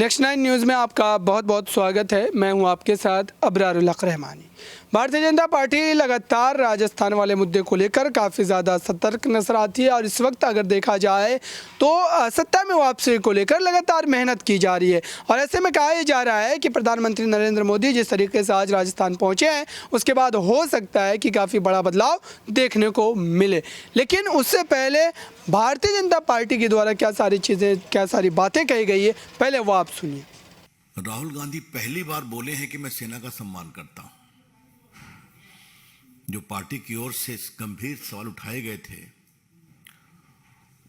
Next 9 news में आपका बहुत बहुत स्वागत है। मैं हूं आपके साथ अबरारुल हक रहमानी। भारतीय जनता पार्टी लगातार राजस्थान वाले मुद्दे को लेकर काफ़ी ज़्यादा सतर्क नजर आती है और इस वक्त अगर देखा जाए तो सत्ता में वापसी को लेकर लगातार मेहनत की जा रही है। और ऐसे में कहा जा रहा है कि प्रधानमंत्री नरेंद्र मोदी जिस तरीके से आज राजस्थान पहुँचे हैं उसके बाद हो सकता है कि काफ़ी बड़ा बदलाव देखने को मिले। लेकिन उससे पहले भारतीय जनता पार्टी के द्वारा क्या सारी चीज़ें, क्या सारी बातें कही गई है, पहले वो आप सुनिए। राहुल गांधी पहली बार बोले हैं कि मैं सेना का सम्मान करता हूं। जो पार्टी की ओर से गंभीर सवाल उठाए गए थे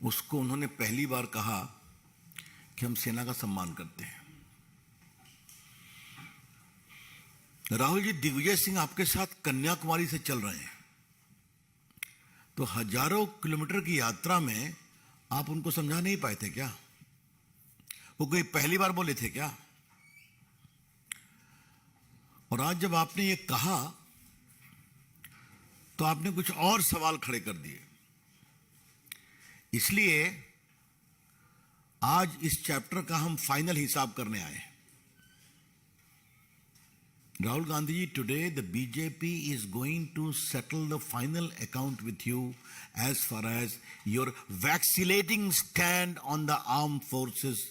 उसको उन्होंने पहली बार कहा कि हम सेना का सम्मान करते हैं। राहुल जी, दिग्विजय सिंह आपके साथ कन्याकुमारी से चल रहे हैं, तो हजारों किलोमीटर की यात्रा में आप उनको समझा नहीं पाए थे क्या? वो कोई पहली बार बोले थे क्या? और आज जब आपने ये कहा तो आपने कुछ और सवाल खड़े कर दिए। इसलिए आज इस चैप्टर का हम फाइनल हिसाब करने आए हैं। Rahul Gandhi, today the BJP is going to settle the final account with you as far as your vacillating stand on the armed forces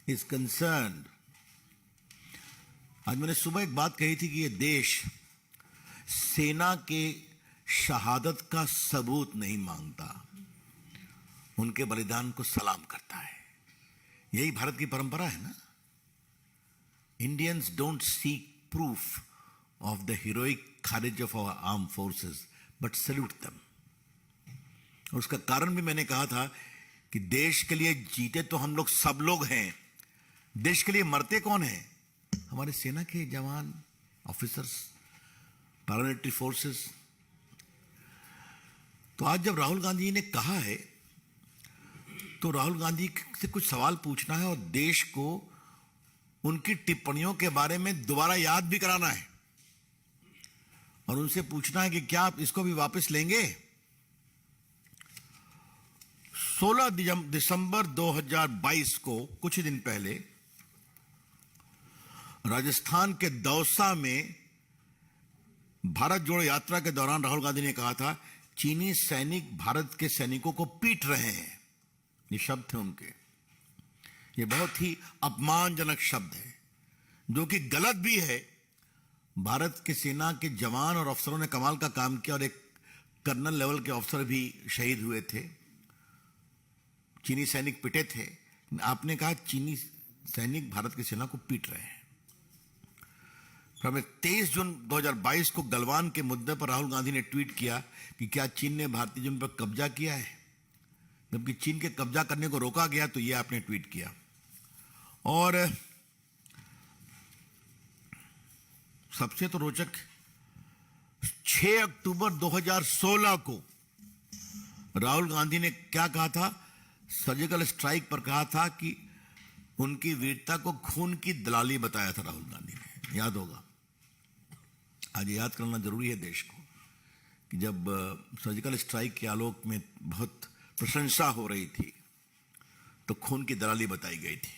is concerned. आज मैंने सुबह एक बात कही थी कि ये देश सेना के शहादत का सबूत नहीं मांगता, उनके बलिदान को सलाम करता है। यही भारत की परंपरा है ना। Indians don't seek proof of the heroic courage of our armed forces, but salute them. और उसका कारण भी मैंने कहा था कि देश के लिए जीते तो हम लोग सब लोग हैं, देश के लिए मरते कौन हैं? हमारे सेना के जवान, ऑफिसर्स, पैरामिलिट्री फोर्सेस। तो आज जब राहुल गांधी ने कहा है तो राहुल गांधी से कुछ सवाल पूछना है और देश को उनकी टिप्पणियों के बारे में दोबारा याद भी कराना है और उनसे पूछना है कि क्या आप इसको भी वापस लेंगे? 16 दिसंबर 2022 को, कुछ ही दिन पहले, राजस्थान के दौसा में भारत जोड़ो यात्रा के दौरान राहुल गांधी ने कहा था, चीनी सैनिक भारत के सैनिकों को पीट रहे हैं। ये शब्द थे उनके। ये बहुत ही अपमानजनक शब्द है, जो कि गलत भी है। भारत के सेना के जवान और अफसरों ने कमाल का काम किया और एक कर्नल लेवल के अफसर भी शहीद हुए थे। चीनी सैनिक पिटे थे। आपने कहा चीनी सैनिक भारत की सेना को पीट रहे हैं। फिर हमें 23 जून 2022 को गलवान के मुद्दे पर राहुल गांधी ने ट्वीट किया कि क्या चीन ने भारतीय जमीन पर कब्जा किया है? जबकि चीन के कब्जा करने को रोका गया तो यह आपने ट्वीट किया। और सबसे तो रोचक, 6 अक्टूबर 2016 को राहुल गांधी ने क्या कहा था? सर्जिकल स्ट्राइक पर कहा था कि उनकी वीरता को खून की दलाली बताया था राहुल गांधी ने, याद होगा। आज याद करना जरूरी है देश को कि जब सर्जिकल स्ट्राइक के आलोक में बहुत प्रशंसा हो रही थी तो खून की दलाली बताई गई थी।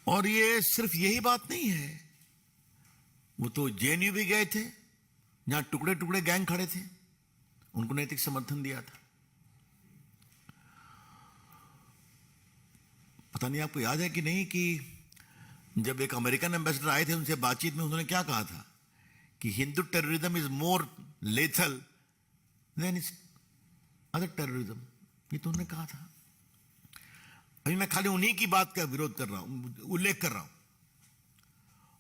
और ये सिर्फ यही बात नहीं है, वो तो जेएनयू भी गए थे जहां टुकड़े टुकड़े गैंग खड़े थे, उनको नैतिक समर्थन दिया था। पता नहीं आपको याद है कि नहीं कि जब एक अमेरिकन एम्बेसडर आए थे उनसे बातचीत में उन्होंने क्या कहा था कि Hindu terrorism is more lethal than other terrorism. ये तो उन्होंने कहा था। अभी मैं खाली उन्हीं की बात का विरोध कर रहा हूं, उल्लेख कर रहा हूं,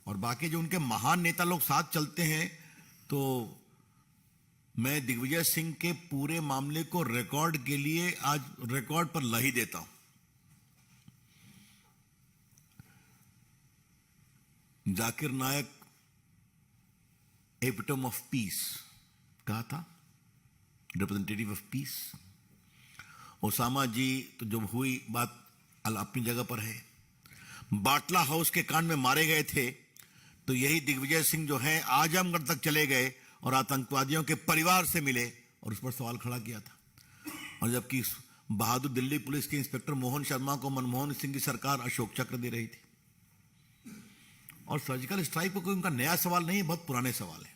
और बाकी जो उनके महान नेता लोग साथ चलते हैं तो मैं दिग्विजय सिंह के पूरे मामले को रिकॉर्ड के लिए आज रिकॉर्ड पर ला ही देता हूं। जाकिर नायक एपिटोम ऑफ पीस कहा था, रिप्रेजेंटेटिव ऑफ पीस। ओसामा जी तो जब हुई बात अपनी जगह पर है। बाटला हाउस के कांड में मारे गए थे तो यही दिग्विजय सिंह जो हैं आजमगढ़ तक चले गए और आतंकवादियों के परिवार से मिले और उस पर सवाल खड़ा किया था। और जबकि बहादुर दिल्ली पुलिस के इंस्पेक्टर मोहन शर्मा को मनमोहन सिंह की सरकार अशोक चक्र दे रही थी। और सर्जिकल स्ट्राइक पर कोई उनका नया सवाल नहीं है, बहुत पुराने सवाल है।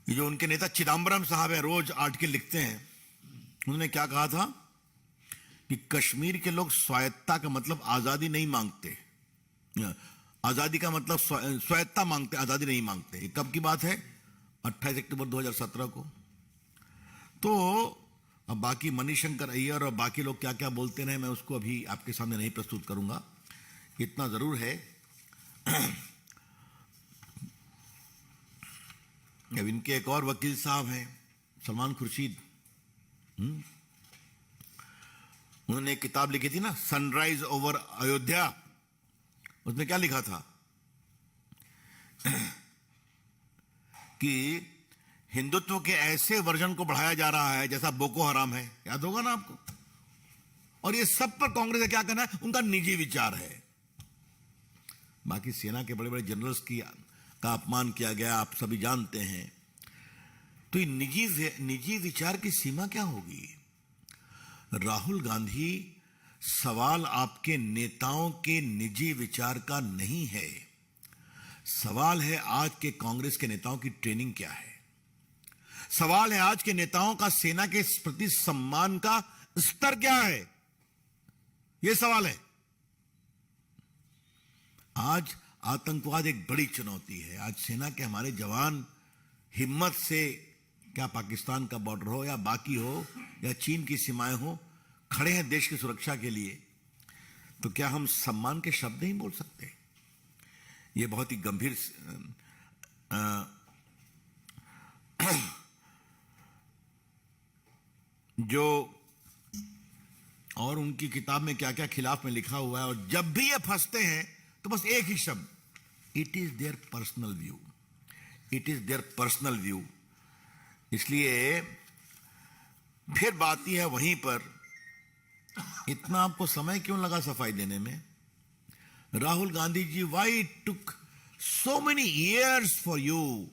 ये जो उनके नेता चिदम्बरम साहब है, रोज आर्टिकल लिखते हैं। उन्होंने क्या कहा था कि कश्मीर के लोग स्वायत्ता का मतलब आजादी नहीं मांगते, आजादी का मतलब स्वायत्ता मांगते, आजादी नहीं मांगते। ये कब की बात है? 28 अक्टूबर 2017 को। तो अब बाकी मणिशंकर अय्यर और बाकी लोग क्या क्या बोलते रहे, मैं उसको अभी आपके सामने नहीं प्रस्तुत करूंगा। इतना जरूर है अब इनके एक और वकील साहब हैं, सलमान खुर्शीद। उन्होंने एक किताब लिखी थी ना, सनराइज ओवर अयोध्या। उसमें क्या लिखा था कि हिंदुत्व के ऐसे वर्जन को बढ़ाया जा रहा है जैसा बोको हराम है। याद होगा ना आपको? और ये सब पर कांग्रेस का क्या कहना है? उनका निजी विचार है। बाकी सेना के बड़े बड़े जनरल्स का अपमान किया गया, आप सभी जानते हैं। तो ये निजी विचार की सीमा क्या होगी? राहुल गांधी, सवाल आपके नेताओं के निजी विचार का नहीं है, सवाल है आज के कांग्रेस के नेताओं की ट्रेनिंग क्या है। सवाल है आज के नेताओं का सेना के प्रति सम्मान का स्तर क्या है। यह सवाल है। आज आतंकवाद एक बड़ी चुनौती है। आज सेना के हमारे जवान हिम्मत से, क्या पाकिस्तान का बॉर्डर हो या बाकी हो या चीन की सीमाएं हो, खड़े हैं देश की सुरक्षा के लिए। तो क्या हम सम्मान के शब्द नहीं बोल सकते? ये बहुत ही गंभीर जो और उनकी किताब में क्या क्या खिलाफ में लिखा हुआ है। और जब भी ये फंसते हैं तो बस एक ही शब्द, it is their personal view, it is their personal view. इसलिए फिर बात ही है वहीं पर, इतना आपको समय क्यों लगा सफाई देने में? Rahul Gandhi ji, why it took so many years for you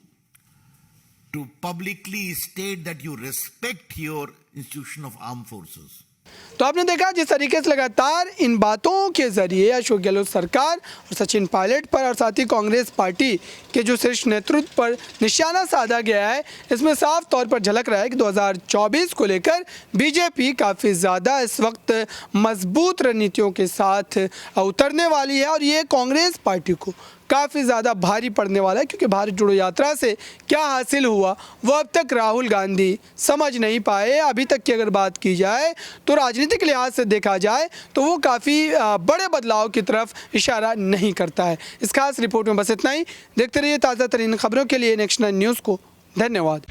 to publicly state that you respect your institution of arm forces? तो आपने देखा जिस तरीके से लगातार इन बातों के जरिए अशोक गहलोत सरकार और सचिन पायलट पर और साथ ही कांग्रेस पार्टी के जो शीर्ष नेतृत्व पर निशाना साधा गया है, इसमें साफ तौर पर झलक रहा है कि 2024 को लेकर बीजेपी काफ़ी ज़्यादा इस वक्त मजबूत रणनीतियों के साथ उतरने वाली है और ये कांग्रेस पार्टी को काफ़ी ज़्यादा भारी पड़ने वाला है। क्योंकि भारत जोड़ो यात्रा से क्या हासिल हुआ वो अब तक राहुल गांधी समझ नहीं पाए। अभी तक की अगर बात की जाए तो राजनीतिक लिहाज से देखा जाए तो वो काफ़ी बड़े बदलाव की तरफ इशारा नहीं करता है। इस खास रिपोर्ट में बस इतना ही। देखते रहिए ताज़ा तरीन खबरों के लिए नेक्स्ट 9 न्यूज़ को। धन्यवाद।